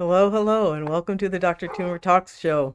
Hello, hello, and welcome to the Dr. Toomer Talks show.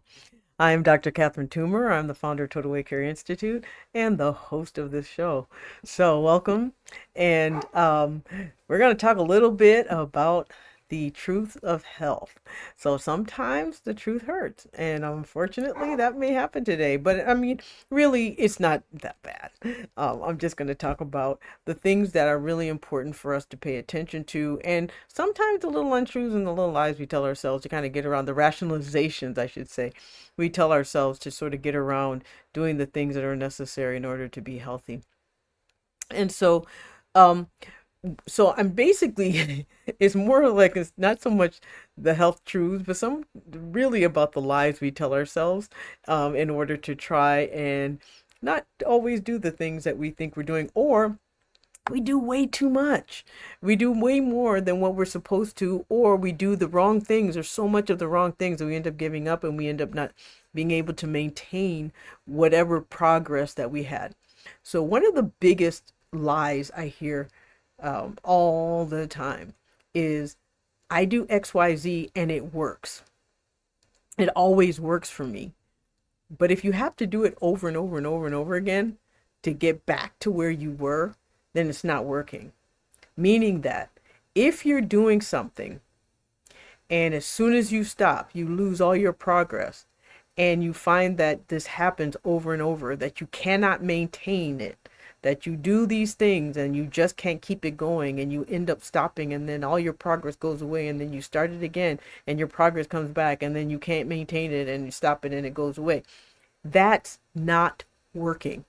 I'm Dr. Catherine Toomer. I'm the founder of Total Weight Care Institute and the host of this show. So, welcome. And we're going to talk a little bit about the truth of health. So, sometimes the truth hurts, and unfortunately, that may happen today. But I mean, really, it's not that bad. I'm just going to talk about the things that are really important for us to pay attention to, and sometimes the little untruths and the little lies we tell ourselves to kind of get around the rationalizations, I should say we tell ourselves to sort of get around doing the things that are necessary in order to be healthy. And um, so I'm basically, it's more like it's not so much the health truths, but some really about the lies we tell ourselves in order to try and not always do the things that we think we're doing, or we do way too much. We do way more than what we're supposed to, or we do the wrong things, or so much of the wrong things that we end up giving up, and we end up not being able to maintain whatever progress that we had. So one of the biggest lies I hear all the time is, I do XYZ and it works. It always works for me. But if you have to do it over and over and over and over again to get back to where you were, then it's not working. Meaning that if you're doing something and as soon as you stop, you lose all your progress, and you find that this happens over and over, that you cannot maintain it, that you do these things and you just can't keep it going, and you end up stopping, and then all your progress goes away, and then you start it again and your progress comes back, and then you can't maintain it and you stop it and it goes away. That's not working.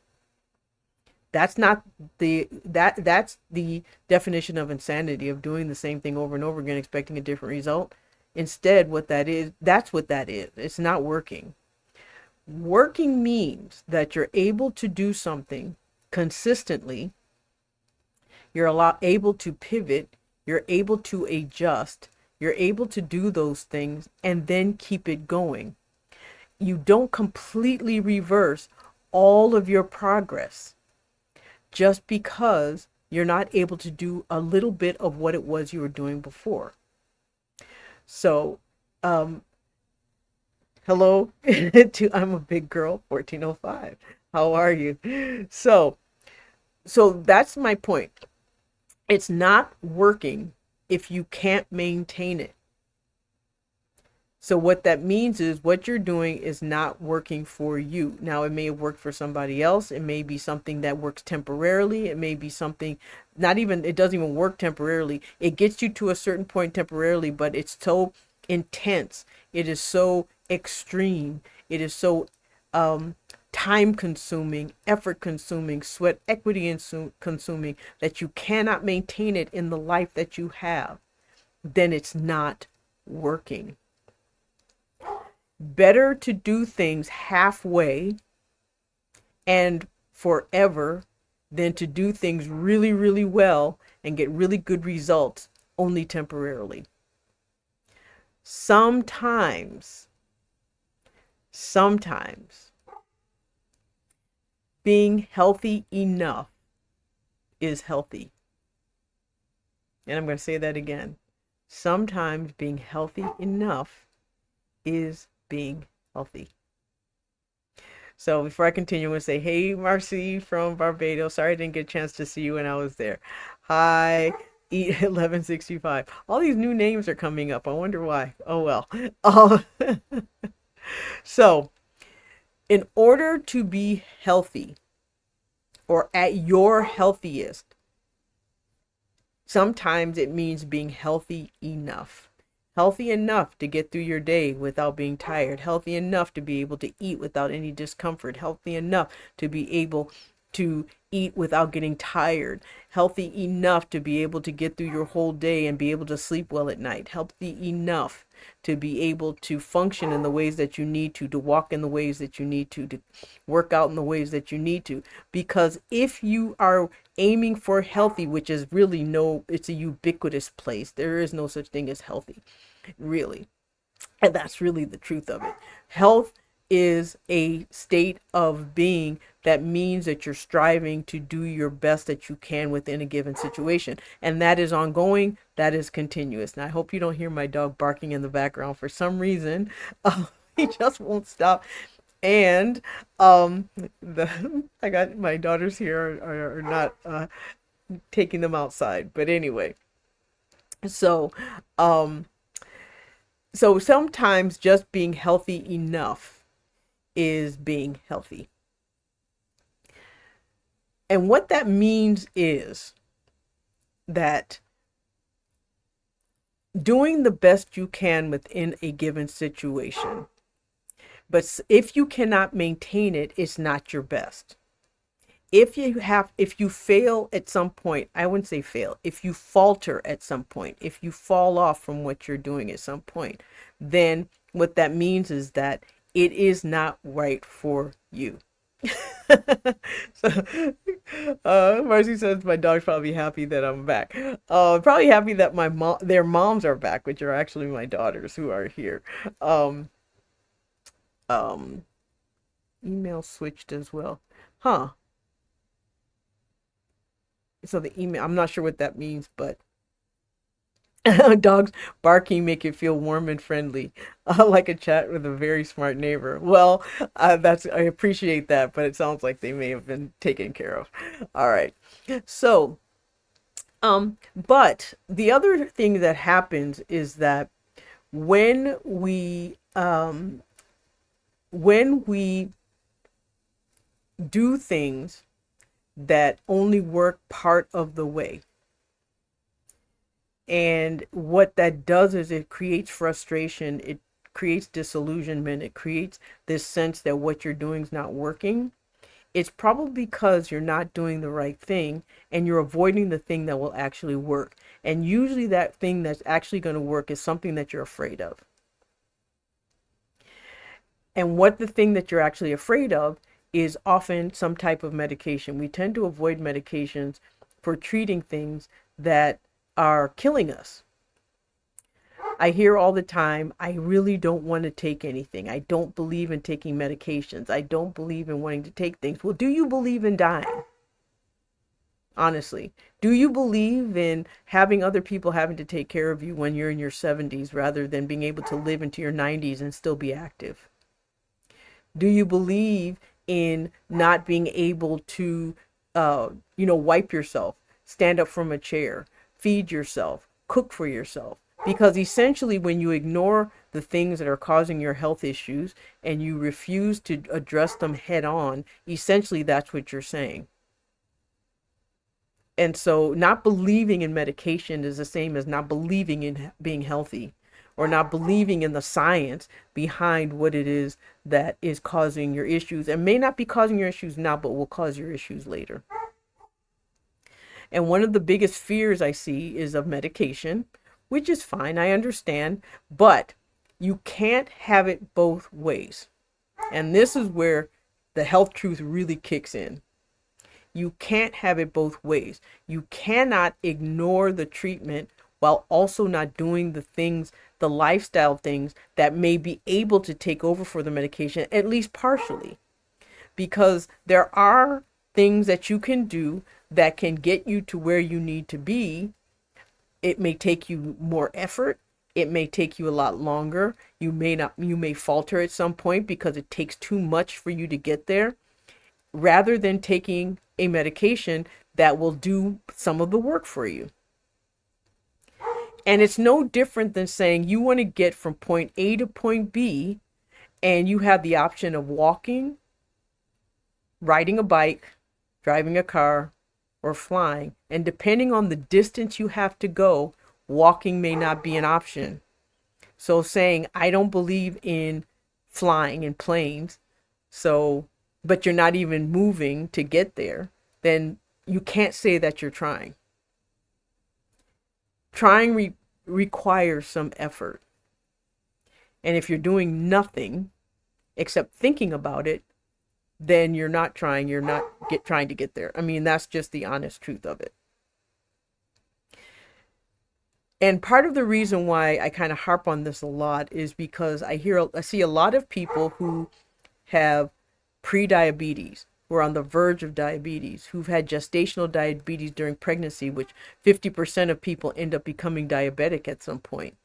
That's not that's the definition of insanity, of doing the same thing over and over again expecting a different result. Instead, that's what that is. It's not working. Working means that you're able to do something consistently, you're able to pivot, you're able to adjust, you're able to do those things and then keep it going. You don't completely reverse all of your progress just because you're not able to do a little bit of what it was you were doing before. So, hello to I'm a big girl 1405. How are you? So, so that's my point. It's not working if you can't maintain it. So what that means is what you're doing is not working for you. Now, it may have worked for somebody else. It may be something that works temporarily. It may be something it doesn't even work temporarily. It gets you to a certain point temporarily, but it's so intense. It is so extreme. It is so time consuming, effort consuming, sweat equity consuming, that you cannot maintain it in the life that you have. Then it's not working. Better to do things halfway and forever than to do things really, really well and get really good results only temporarily. Sometimes being healthy enough is healthy. And I'm going to say that again. Sometimes being healthy enough is being healthy. So before I continue, I'm going to say, hey, Marcy from Barbados. Sorry I didn't get a chance to see you when I was there. Hi, Eat 1165. All these new names are coming up. I wonder why. Oh, well. So in order to be healthy, or at your healthiest, sometimes it means being healthy enough. Healthy enough to get through your day without being tired. Healthy enough to be able to eat without any discomfort. Healthy enough to be able to eat without getting tired. Healthy enough to be able to get through your whole day and be able to sleep well at night. Healthy enough to be able to function in the ways that you need to walk in the ways that you need to work out in the ways that you need to. Because if you are aiming for healthy, which is really it's a ubiquitous place. There is no such thing as healthy, really. And that's really the truth of it. Health is a state of being that means that you're striving to do your best that you can within a given situation. And that is ongoing, that is continuous. And I hope you don't hear my dog barking in the background for some reason. He just won't stop. And I got my daughters here are not taking them outside. But anyway, so um, so sometimes just being healthy enough is being healthy. And what that means is that doing the best you can within a given situation. But if you cannot maintain it, it's not your best. If you fail at some point, I wouldn't say fail, if you falter at some point, if you fall off from what you're doing at some point, then what that means is that it is not right for you. So, Marcy says my dog's probably happy that I'm back. Probably happy that their moms are back, which are actually my daughters who are here. Um, um, Email switched as well. Huh. So the email, I'm not sure what that means, but dogs barking make it feel warm and friendly, like a chat with a very smart neighbor. Well, I appreciate that, but it sounds like they may have been taken care of. All right. So, but the other thing that happens is that when we do things that only work part of the way, and what that does is it creates frustration, it creates disillusionment, it creates this sense that what you're doing is not working. It's probably because you're not doing the right thing and you're avoiding the thing that will actually work. And usually that thing that's actually going to work is something that you're afraid of. And what the thing that you're actually afraid of is often some type of medication. We tend to avoid medications for treating things that are killing us. I hear all the time, I really don't want to take anything. I don't believe in taking medications. I don't believe in wanting to take things. Well, do you believe in dying? Honestly, do you believe in having other people having to take care of you when you're in your 70s rather than being able to live into your 90s and still be active? Do you believe in not being able to, wipe yourself, stand up from a chair, feed yourself, cook for yourself? Because essentially when you ignore the things that are causing your health issues and you refuse to address them head on, essentially that's what you're saying. And so not believing in medication is the same as not believing in being healthy, or not believing in the science behind what it is that is causing your issues, and may not be causing your issues now, but will cause your issues later. And one of the biggest fears I see is of medication, which is fine, I understand, but you can't have it both ways. And this is where the health truth really kicks in. You can't have it both ways. You cannot ignore the treatment while also not doing the things, the lifestyle things that may be able to take over for the medication, at least partially. Because there are things that you can do that can get you to where you need to be. It may take you more effort. It may take you a lot longer. You may falter at some point because it takes too much for you to get there, rather than taking a medication that will do some of the work for you. And it's no different than saying you want to get from point A to point B, and you have the option of walking, riding a bike, driving a car, or flying. And depending on the distance you have to go, walking may not be an option. So saying, I don't believe in flying in planes, but you're not even moving to get there, then you can't say that you're trying. Trying requires some effort. And if you're doing nothing except thinking about it, then you're not trying. You're not trying to get there. I mean, that's just the honest truth of it. And part of the reason why I kind of harp on this a lot is because I see a lot of people who have pre-diabetes, who are on the verge of diabetes, who've had gestational diabetes during pregnancy, which 50% of people end up becoming diabetic at some point.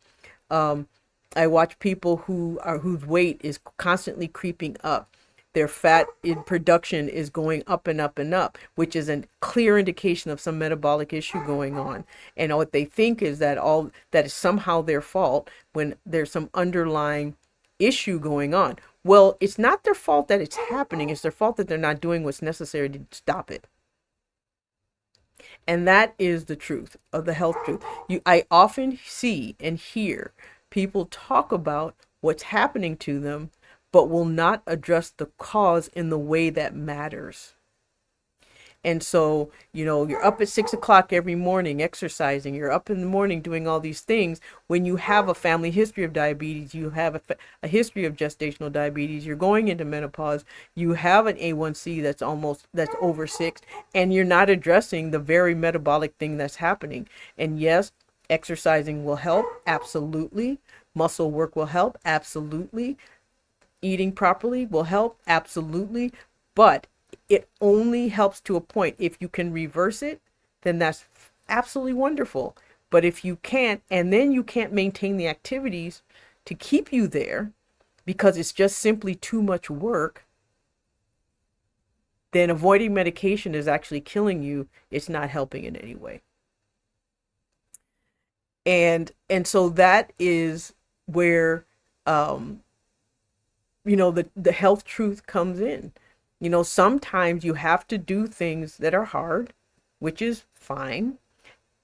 I watch people whose weight is constantly creeping up. Their fat in production is going up and up and up, which is a clear indication of some metabolic issue going on. And what they think is that all that is somehow their fault when there's some underlying issue going on. Well, it's not their fault that it's happening. It's their fault that they're not doing what's necessary to stop it. And that is the truth of the health truth. I often see and hear people talk about what's happening to them, but will not address the cause in the way that matters. And so, you're up at 6 o'clock every morning exercising, you're up in the morning doing all these things. When you have a family history of diabetes, you have a history of gestational diabetes, you're going into menopause, you have an A1C that's over 6, and you're not addressing the very metabolic thing that's happening. And yes, exercising will help, absolutely. Muscle work will help, absolutely. Eating properly will help, absolutely. But it only helps to a point. If you can reverse it, then that's absolutely wonderful. But if you can't, and then you can't maintain the activities to keep you there because it's just simply too much work, then avoiding medication is actually killing you. It's not helping in any way. And so that is where the health truth comes in. Sometimes you have to do things that are hard, which is fine,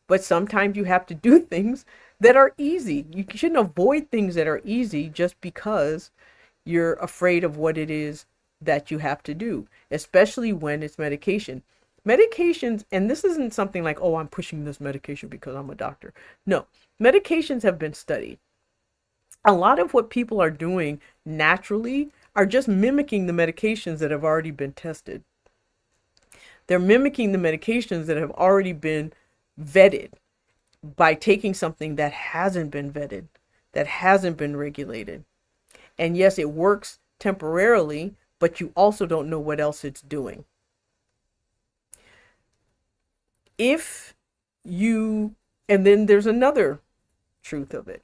but sometimes you have to do things that are easy. You shouldn't avoid things that are easy just because you're afraid of what it is that you have to do, especially when it's medication. Medications, and this isn't something like, oh, I'm pushing this medication because I'm a doctor. No, medications have been studied. A lot of what people are doing naturally are just mimicking the medications that have already been tested. They're mimicking the medications that have already been vetted by taking something that hasn't been vetted, that hasn't been regulated. And yes, it works temporarily, but you also don't know what else it's doing. And then there's another truth of it.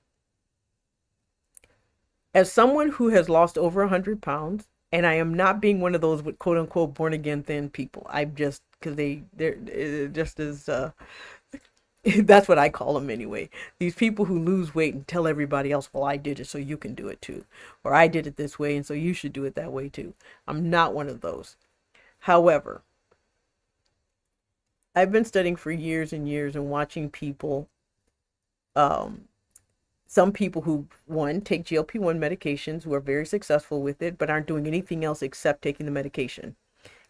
As someone who has lost over 100 pounds, and I am not being one of those with quote unquote born again thin people. I'm just, because they're just as, that's what I call them anyway. These people who lose weight and tell everybody else, well, I did it so you can do it too. Or I did it this way and so you should do it that way too. I'm not one of those. However, I've been studying for years and years and watching people, some people who, one, take GLP-1 medications who are very successful with it, but aren't doing anything else except taking the medication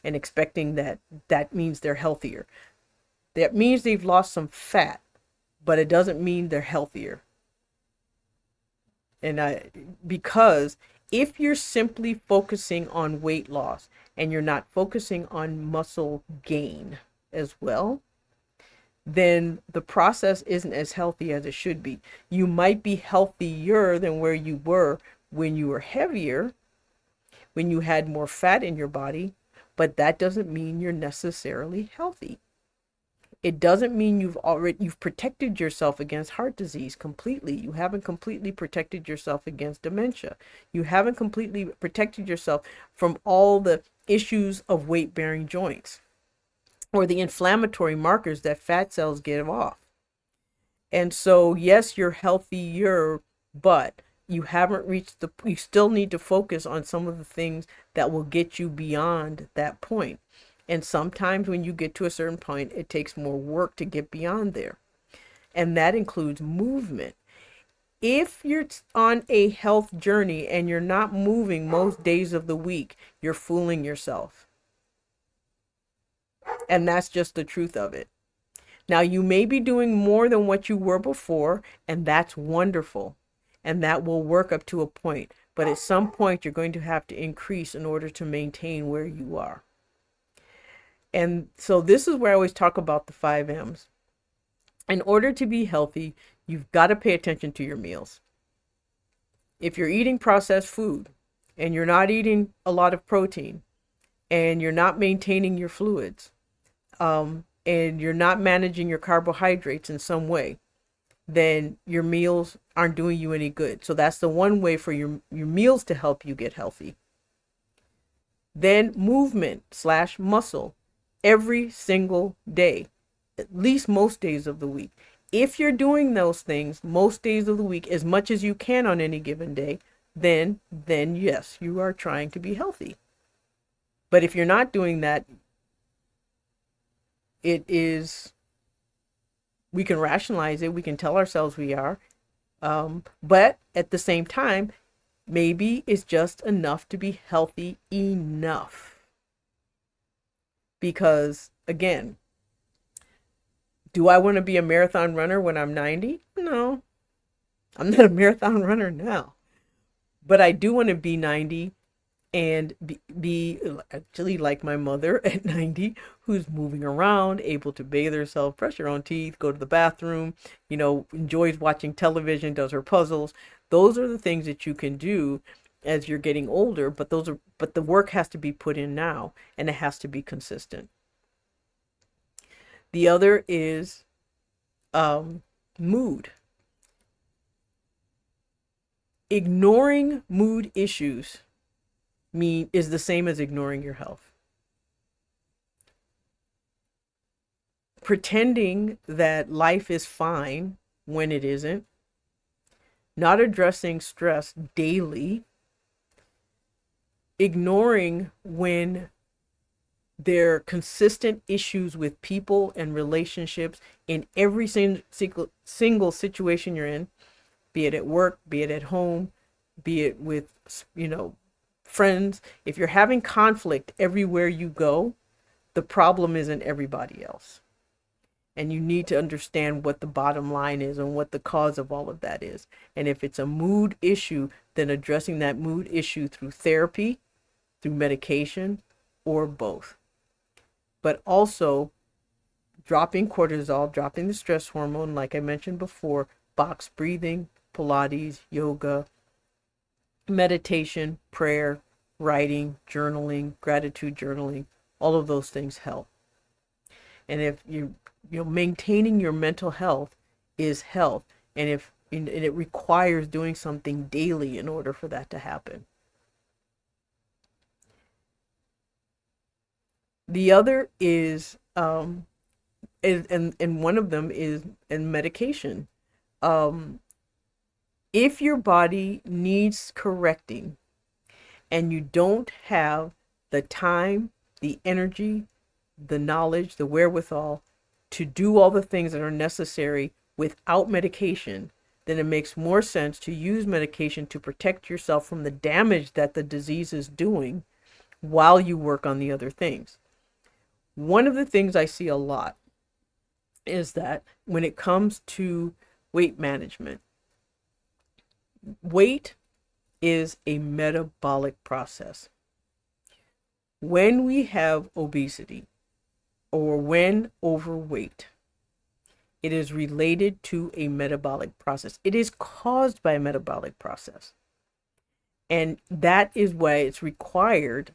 and expecting that means they're healthier. That means they've lost some fat, but it doesn't mean they're healthier. Because if you're simply focusing on weight loss and you're not focusing on muscle gain as well, then the process isn't as healthy as it should be. You might be healthier than where you were when you were heavier, when you had more fat in your body, but that doesn't mean you're necessarily healthy. It doesn't mean you've protected yourself against heart disease completely. You haven't completely protected yourself against dementia. You haven't completely protected yourself from all the issues of weight-bearing joints or the inflammatory markers that fat cells give off. And so, yes, you're healthier, but you haven't reached you still need to focus on some of the things that will get you beyond that point. And sometimes when you get to a certain point, it takes more work to get beyond there. And that includes movement. If you're on a health journey and you're not moving most days of the week, you're fooling yourself. And that's just the truth of it. Now, you may be doing more than what you were before, and that's wonderful. And that will work up to a point. But at some point, you're going to have to increase in order to maintain where you are. And so this is where I always talk about the 5 M's. In order to be healthy, you've got to pay attention to your meals. If you're eating processed food, and you're not eating a lot of protein, and you're not maintaining your fluids, and you're not managing your carbohydrates in some way, then your meals aren't doing you any good. So that's the one way for your meals to help you get healthy. Then movement / muscle every single day, at least most days of the week. If you're doing those things most days of the week, as much as you can on any given day, then yes, you are trying to be healthy. But if you're not doing that, we can rationalize it. We can tell ourselves we are. But at the same time, maybe it's just enough to be healthy enough. Because again, do I want to be a marathon runner when I'm 90? No, I'm not a marathon runner now. But I do want to be 90 and be actually like my mother at 90, who's moving around, able to bathe herself, brush her own teeth, go to the bathroom, enjoys watching television, does her puzzles. Those are the things that you can do as you're getting older, but the work has to be put in now, and it has to be consistent. The other is mood. Ignoring mood issues is the same as ignoring your health. Pretending that life is fine when it isn't, not addressing stress daily, ignoring when there are consistent issues with people and relationships in every single situation you're in, be it at work, be it at home, be it with, friends. If you're having conflict everywhere you go, the problem isn't everybody else. And you need to understand what the bottom line is and what the cause of all of that is. And if it's a mood issue, then addressing that mood issue through therapy, through medication, or both. But also dropping cortisol, dropping the stress hormone, like I mentioned before, box breathing, Pilates, yoga, meditation, prayer, writing, journaling, gratitude journaling, all of those things help. And if maintaining your mental health is health, and it requires doing something daily in order for that to happen. The other is and one of them is in medication. If your body needs correcting and you don't have the time, the energy, the knowledge, the wherewithal to do all the things that are necessary without medication, then it makes more sense to use medication to protect yourself from the damage that the disease is doing while you work on the other things. One of the things I see a lot is that when it comes to weight management, weight is a metabolic process. When we have obesity or when overweight, it is related to a metabolic process. It is caused by a metabolic process. And that is why it's required.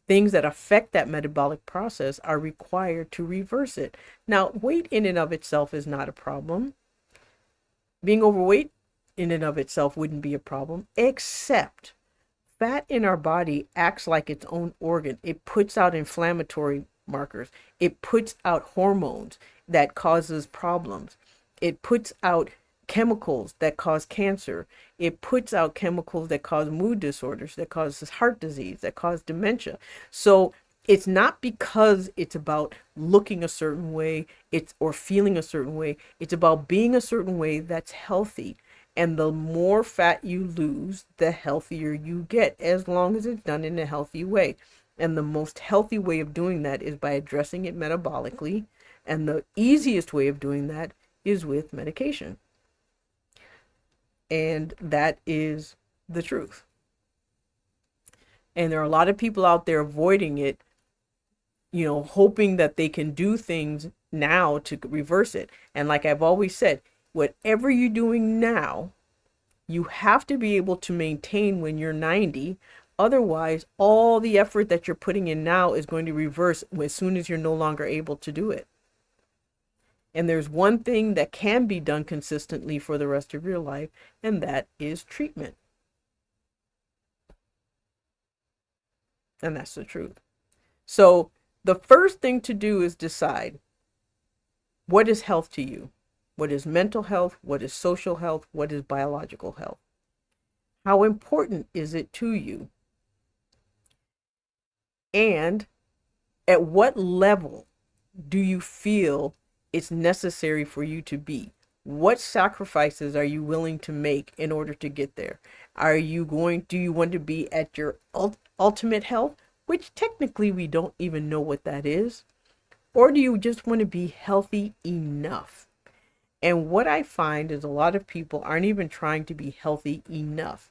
Things that affect that metabolic process are required to reverse it. Now, weight in and of itself is not a problem. Being overweight in and of itself wouldn't be a problem, except fat in our body acts like its own organ. It puts out inflammatory markers. It puts out hormones that causes problems. It puts out chemicals that cause cancer. It puts out chemicals that cause mood disorders, that causes heart disease, that cause dementia. So it's not because it's about looking a certain way, or feeling a certain way. It's about being a certain way that's healthy. And the more fat you lose, the healthier you get, as long as it's done in a healthy way. And the most healthy way of doing that is by addressing it metabolically. And the easiest way of doing that is with medication. And that is the truth. And there are a lot of people out there avoiding it, hoping that they can do things now to reverse it. And like I've always said, whatever you're doing now, you have to be able to maintain when you're 90 Otherwise, all the effort that you're putting in now is going to reverse as soon as you're no longer able to do it. And there's one thing that can be done consistently for the rest of your life, and that is treatment. And that's the truth. So the first thing to do is decide, what is health to you? What is mental health? What is social health? What is biological health? How important is it to you? And at what level do you feel it's necessary for you to be? What sacrifices are you willing to make in order to get there? Do you want to be at your ultimate health, which technically we don't even know what that is? Or do you just want to be healthy enough? And what I find is a lot of people aren't even trying to be healthy enough.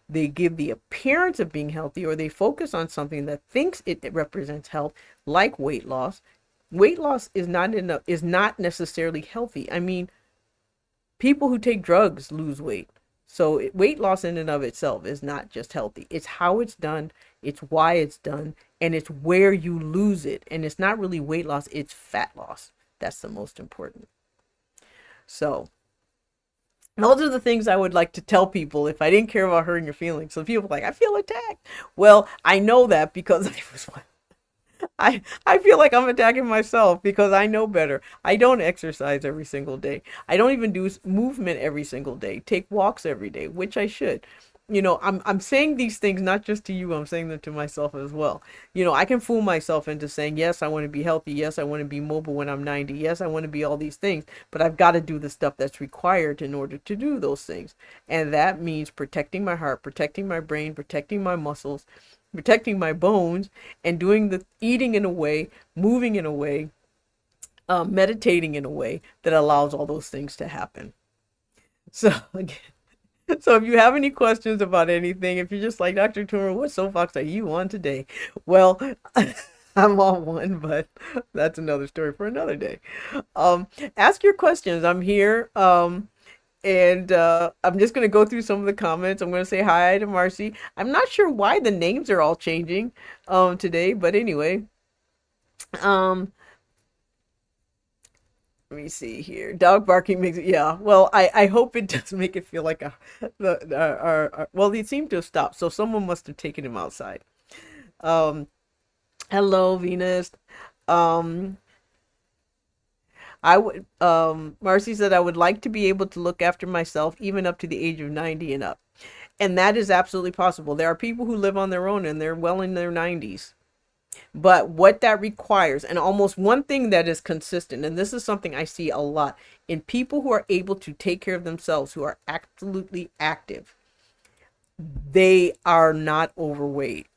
They give the appearance of being healthy, or they focus on something that thinks it represents health, like weight loss. Weight loss is not necessarily healthy. I mean, people who take drugs lose weight. So weight loss in and of itself is not just healthy. It's how it's done, it's why it's done, and it's where you lose it. And it's not really weight loss, it's fat loss. That's the most important. So those are the things I would like to tell people if I didn't care about hurting your feelings. So people are like, I feel attacked. Well, I know that because I feel like I'm attacking myself because I know better. I don't exercise every single day. I don't even do movement every single day. Take walks every day, which I should. I'm saying these things not just to you, I'm saying them to myself as well. I can fool myself into saying, yes, I want to be healthy. Yes, I want to be mobile when I'm 90. Yes, I want to be all these things, but I've got to do the stuff that's required in order to do those things. And that means protecting my heart, protecting my brain, protecting my muscles, protecting my bones, and doing the eating in a way, moving in a way, meditating in a way that allows all those things to happen. So again, so if you have any questions about anything, if you're just like, Dr. Toomer, what soapbox are you on today? Well, I'm on one, but that's another story for another day. Ask your questions. I'm here. And I'm just going to go through some of the comments. I'm going to say hi to Marcy. I'm not sure why the names are all changing today, but anyway. Let me see here. Dog barking makes it, yeah. Well, I hope it does make it feel like well, they seem to have stopped, so someone must have taken him outside. Hello, Venus. Um, Marcy said, I would like to be able to look after myself even up to the age of 90 and up. And that is absolutely possible. There are people who live on their own and they're well in their 90s. But what that requires, and almost one thing that is consistent, and this is something I see a lot in people who are able to take care of themselves, who are absolutely active, they are not overweight.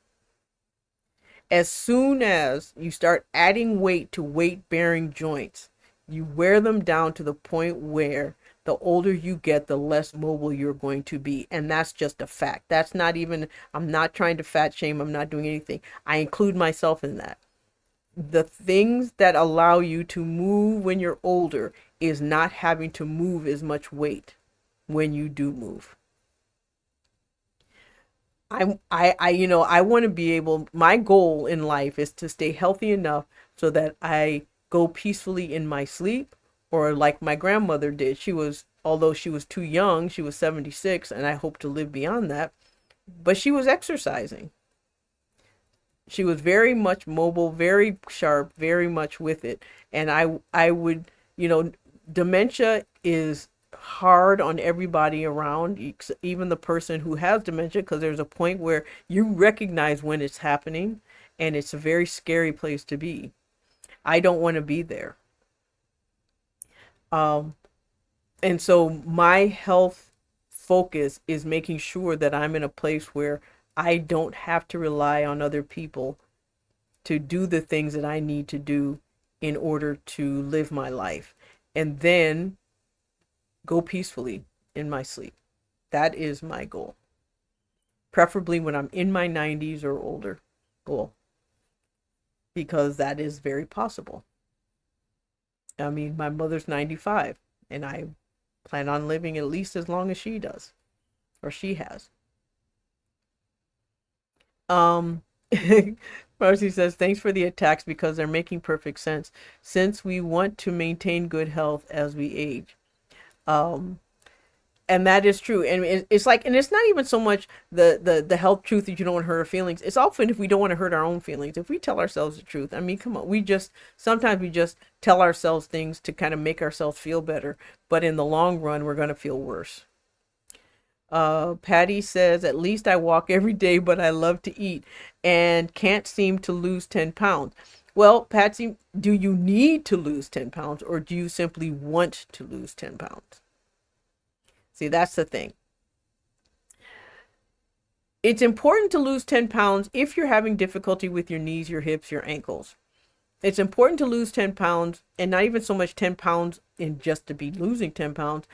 As soon as you start adding weight to weight-bearing joints, you wear them down to the point where the older you get, the less mobile you're going to be. And that's just a fact. That's not even, I'm not trying to fat shame. I'm not doing anything. I include myself in that. The things that allow you to move when you're older is not having to move as much weight when you do move. I want to be able, my goal in life is to stay healthy enough so that I go peacefully in my sleep, or like my grandmother did. Although she was too young, she was 76, and I hope to live beyond that, but she was exercising. She was very much mobile, very sharp, very much with it. And I would, dementia is hard on everybody around, even the person who has dementia, because there's a point where you recognize when it's happening, and it's a very scary place to be. I don't want to be there. And so my health focus is making sure that I'm in a place where I don't have to rely on other people to do the things that I need to do in order to live my life, and then go peacefully in my sleep. That is my goal. Preferably when I'm in my 90s or older. Goal. Because that is very possible. I mean, my mother's 95, and I plan on living at least as long as she does, or she has. Um, Marcy says, thanks for the attacks because they're making perfect sense since we want to maintain good health as we age. Um, and that is true. And it's like, and it's not even so much the health truth that you don't want to hurt our feelings. It's often if we don't want to hurt our own feelings, if we tell ourselves the truth. I mean, come on, sometimes we just tell ourselves things to kind of make ourselves feel better. But in the long run, we're going to feel worse. Patty says, at least I walk every day, but I love to eat and can't seem to lose 10 pounds. Well, Patsy, do you need to lose 10 pounds or do you simply want to lose 10 pounds? See, that's the thing. It's important to lose 10 pounds if you're having difficulty with your knees, your hips, your ankles. It's important to lose 10 pounds and not even so much 10 pounds in just to be losing 10 pounds,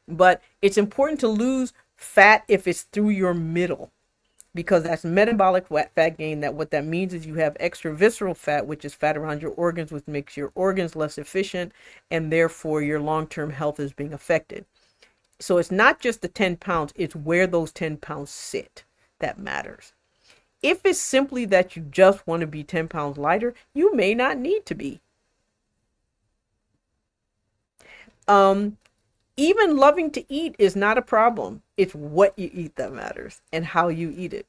but it's important to lose fat if it's through your middle, because that's metabolic fat gain. That what that means is you have extra visceral fat, which is fat around your organs, which makes your organs less efficient, and therefore your long-term health is being affected. So it's not just the 10 pounds, it's where those 10 pounds sit that matters. If it's simply that you just want to be 10 pounds lighter, you may not need to be. Even loving to eat is not a problem. It's what you eat that matters and how you eat it.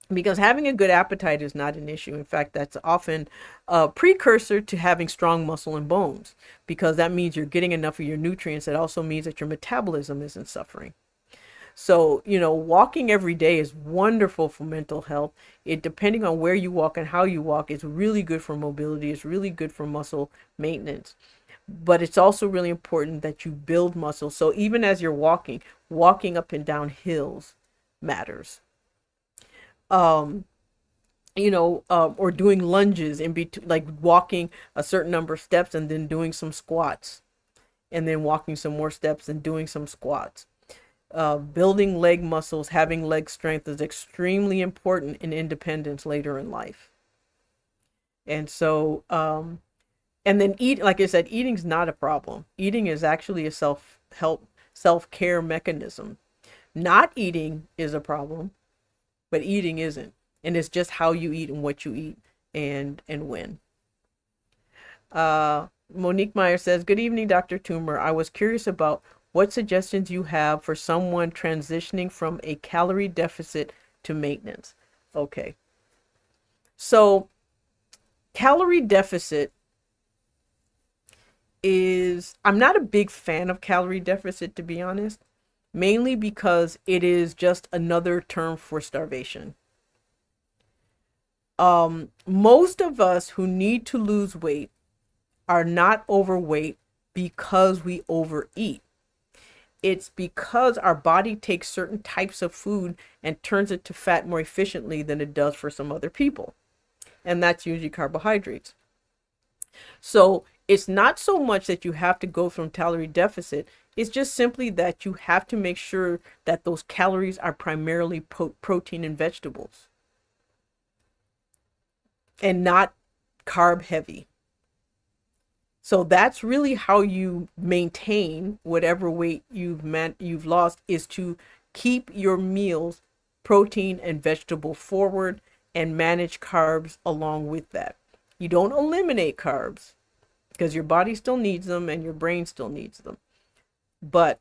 Because having a good appetite is not an issue. In fact, that's often a precursor to having strong muscle and bones, because that means you're getting enough of your nutrients. It also means that your metabolism isn't suffering. So, walking every day is wonderful for mental health. It, depending on where you walk and how you walk, is really good for mobility. It's really good for muscle maintenance. But it's also really important that you build muscle. So even as you're walking up and down hills matters. Or doing lunges in between, like walking a certain number of steps and then doing some squats, and then walking some more steps and doing some squats. Building leg muscles, having leg strength is extremely important in independence later in life. And so, and then like I said, eating's not a problem. Eating is actually a self-care mechanism. Not eating is a problem, but eating isn't. And it's just how you eat and what you eat and when. Monique Meyer says, good evening, Dr. Toomer. I was curious about what suggestions you have for someone transitioning from a calorie deficit to maintenance. Okay. So calorie deficit I'm not a big fan of calorie deficit, to be honest, mainly because it is just another term for starvation. Most of us who need to lose weight are not overweight because we overeat. It's because our body takes certain types of food and turns it to fat more efficiently than it does for some other people. And that's usually carbohydrates. So it's not so much that you have to go from calorie deficit. It's just simply that you have to make sure that those calories are primarily protein and vegetables and not carb heavy. So that's really how you maintain whatever weight you've lost, is to keep your meals protein and vegetable forward and manage carbs along with that. You don't eliminate carbs because your body still needs them and your brain still needs them. But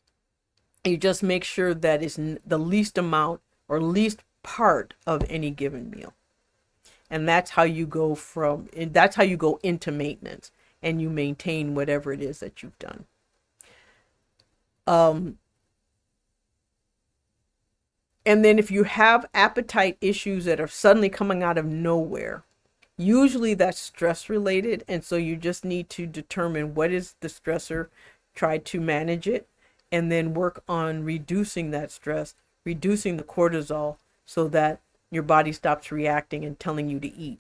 you just make sure that it's the least amount or least part of any given meal. And that's how you go into maintenance. And you maintain whatever it is that you've done. And then if you have appetite issues that are suddenly coming out of nowhere, usually that's stress related. And so you just need to determine what is the stressor, try to manage it, and then work on reducing that stress, reducing the cortisol so that your body stops reacting and telling you to eat.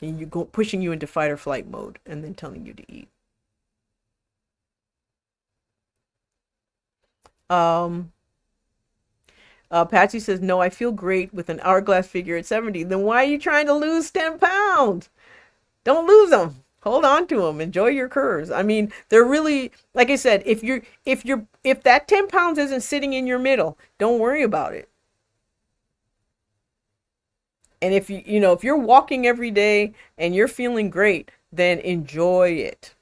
And you go pushing you into fight or flight mode and then telling you to eat. Patsy says, no, I feel great with an hourglass figure at 70. Then why are you trying to lose 10 pounds? Don't lose them. Hold on to them. Enjoy your curves. I mean, they're really, like I said, if that 10 pounds isn't sitting in your middle, don't worry about it. And if if you're walking every day and you're feeling great, then enjoy it.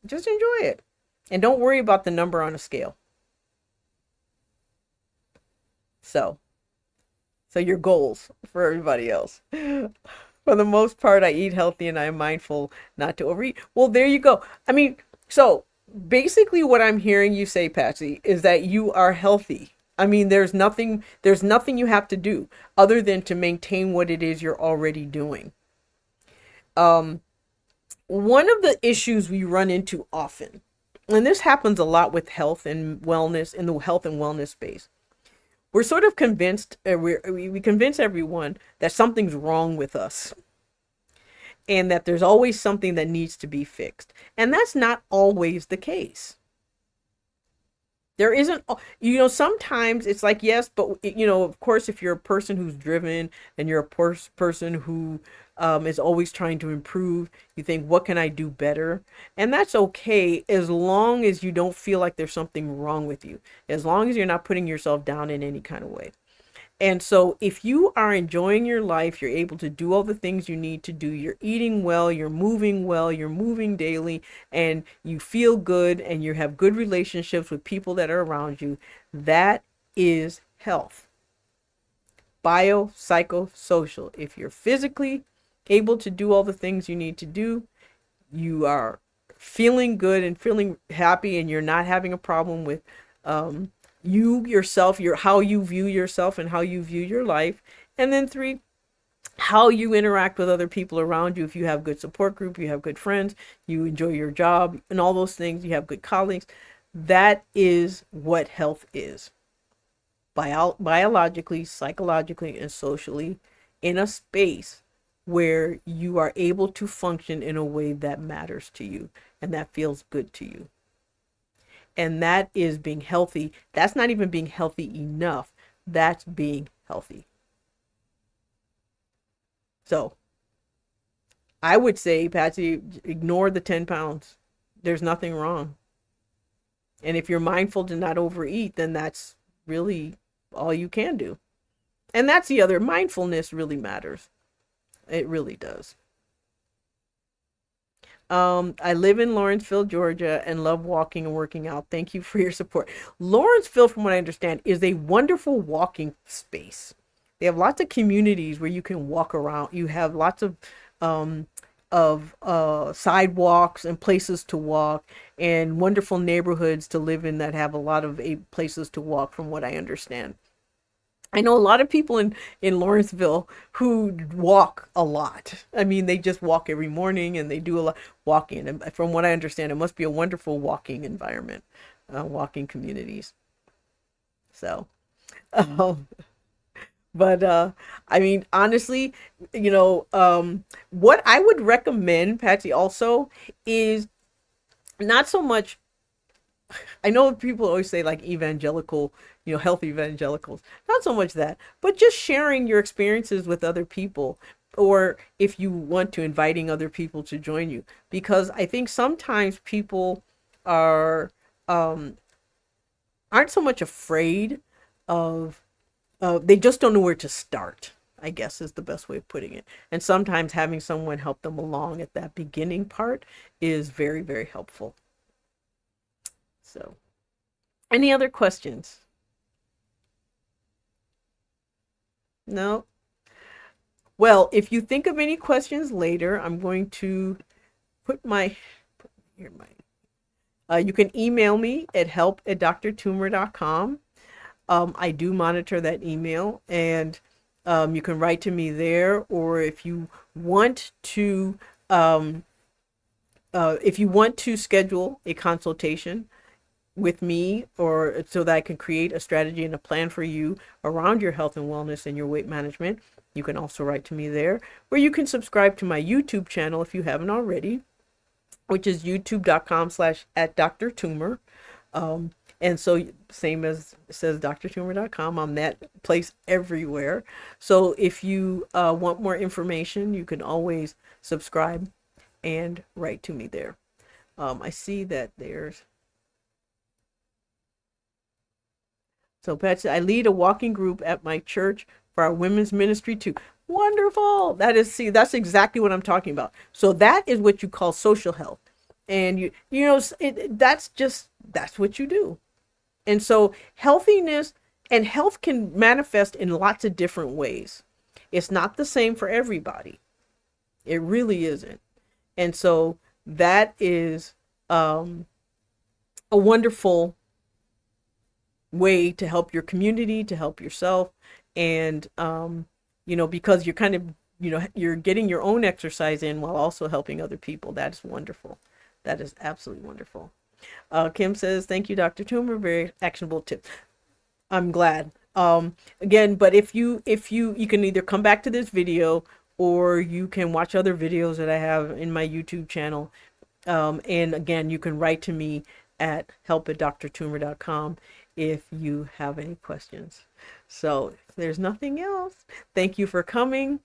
Just enjoy it. And don't worry about the number on a scale. So, so your goals for everybody else. For the most part, I eat healthy and I'm mindful not to overeat. Well, there you go. I mean, so basically what I'm hearing you say, Patsy, is that you are healthy. I mean, there's nothing you have to do other than to maintain what it is you're already doing. Um, One of the issues we run into often, and this happens a lot with health and wellness in the health and wellness space, we're sort of convinced, we convince everyone that something's wrong with us and that there's always something that needs to be fixed. And that's not always the case. There isn't, sometimes it's like, yes, but, of course, if you're a person who's driven and you're a person who is always trying to improve, you think, what can I do better? And that's okay as long as you don't feel like there's something wrong with you, as long as you're not putting yourself down in any kind of way. And so if you are enjoying your life, you're able to do all the things you need to do, you're eating well, you're moving daily, and you feel good and you have good relationships with people that are around you, that is health. Bio, psycho, social. If you're physically able to do all the things you need to do, you are feeling good and feeling happy, and you're not having a problem with you yourself, how you view yourself and how you view your life. And then 3, how you interact with other people around you. If you have good support group, you have good friends, you enjoy your job and all those things, you have good colleagues. That is what health is. Biologically, psychologically, and socially, in a space where you are able to function in a way that matters to you and that feels good to you. And that is being healthy. That's not even being healthy enough. That's being healthy. So I would say, Patsy, ignore the 10 pounds. There's nothing wrong. And if you're mindful to not overeat, then that's really all you can do. And that's the other, mindfulness really matters. It really does. I live in Lawrenceville, Georgia, and love walking and working out. Thank you for your support. Lawrenceville, from what I understand, is a wonderful walking space. They have lots of communities where you can walk around. You have lots of sidewalks and places to walk, and wonderful neighborhoods to live in that have a lot of places to walk, from what I understand. I know a lot of people in Lawrenceville who walk a lot. I mean, they just walk every morning and they do a lot walking. And from what I understand, it must be a wonderful walking environment, walking communities. So, um, but I mean, honestly, what I would recommend, Patsy, also is not so much. I know people always say like evangelical, healthy evangelicals. Not so much that, but just sharing your experiences with other people, or if you want to, inviting other people to join you. Because I think sometimes people are aren't so much afraid of, they just don't know where to start, I guess is the best way of putting it. And sometimes having someone help them along at that beginning part is very, very helpful. So, any other questions? No? Well, if you think of any questions later, I'm going to put here you can email me at help@drtoomer.com. I do monitor that email, and you can write to me there, or if you want to schedule a consultation with me, or so that I can create a strategy and a plan for you around your health and wellness and your weight management, you can also write to me there. Or you can subscribe to my YouTube channel if you haven't already, which is youtube.com/@drtoomer. And so same as it says drtoomer.com, I'm that place everywhere. So if you want more information, you can always subscribe and write to me there. I see that there's So, Patsy, I lead a walking group at my church for our women's ministry too. Wonderful. That is, see, that's exactly what I'm talking about. So that is what you call social health. And that's what you do. And so healthiness and health can manifest in lots of different ways. It's not the same for everybody. It really isn't. And so that is a wonderful way to help your community, to help yourself. And, because you're kind of, you're getting your own exercise in while also helping other people. That is wonderful. That is absolutely wonderful. Kim says, thank you, Dr. Toomer. Very actionable tip. I'm glad. Again, but if you can either come back to this video or you can watch other videos that I have in my YouTube channel. And again, you can write to me at help@drtoomer.com if you have any questions. So if there's nothing else, thank you for coming.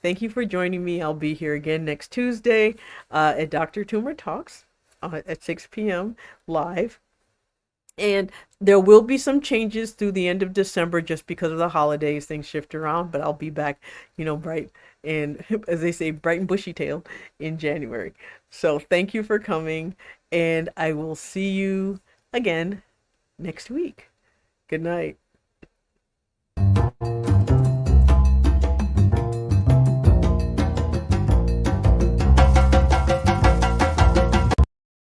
Thank you for joining me. I'll be here again next Tuesday at Dr. Toomer Talks at 6 p.m. live. And there will be some changes through the end of December just because of the holidays. Things shift around, but I'll be back, bright and, as they say, bright and bushy-tailed in January. So thank you for coming, and I will see you again next week. Good night.